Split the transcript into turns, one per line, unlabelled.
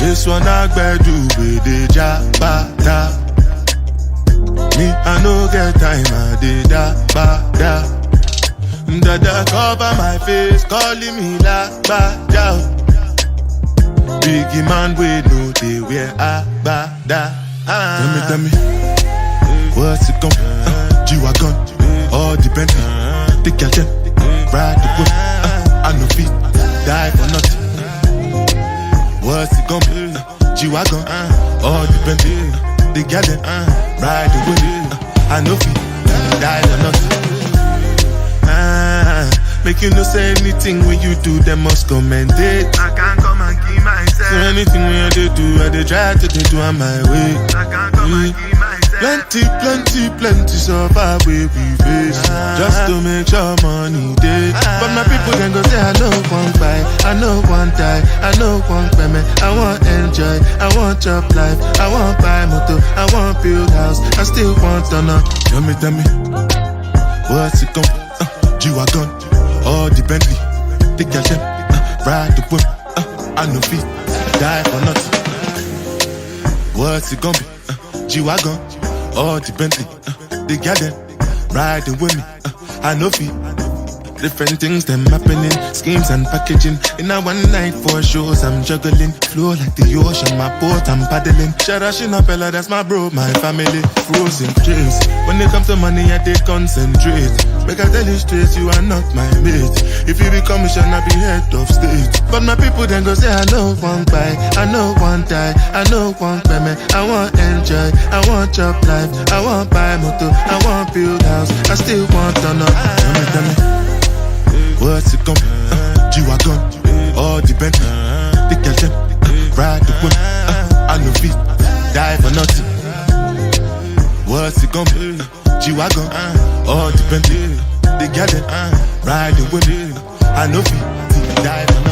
This one I better do with the jabba. Me, I no get time, I did da. Dada cover my face, calling me la ba down. Biggie man, we know they wear a ba da. Tell me, what's it come? G-Wagon, all the Bentley, the girl them, ride the whip. I no feet, die for nothing. What's it gonna be? G-Wagon, all the Bentley, the girl them, ride the whip. I no feet, die for nothing. Make you no say anything when you do, they must commend it.
I can't come and keep myself.
So anything when I do, I dey try to do on my way.
I can't come and keep myself.
Plenty so far we face. Just to make sure money day. But my people can go say I know one buy, I know one die, I know one payment. I want enjoy, I want job life, I want buy motor, I want build house, I still want to know. Tell me, what's it come? G-Wagon, all the Bentley, the girl them, ride the whip. I no feet, die for nothing. What's it gonna be? G-Wagon, all the Bentley, the girl them, ride the whip. I no feet. Different things them happening, schemes and packaging. In a one night for shows I'm juggling. Flow like the ocean, my boat I'm paddling. Sharashina Bella, that's my bro, my family. Frozen dreams. When it comes to money, I dey concentrate. Make I tell you straight, you are not my mate. If you become mission, I be head of state. But my people then go say I know one buy, I know one die, I know one payment. I want enjoy, I want job life, I want buy motor, I want build house, I still want to know. Tell me. What's it gonna be? G-Wagon, all the Bentley, the girl them, ride the whip. I no feet, die for nothing. What's it gonna be? G-Wagon, all the Bentley, the girl them, ride the whip. I no feet, die for nothing.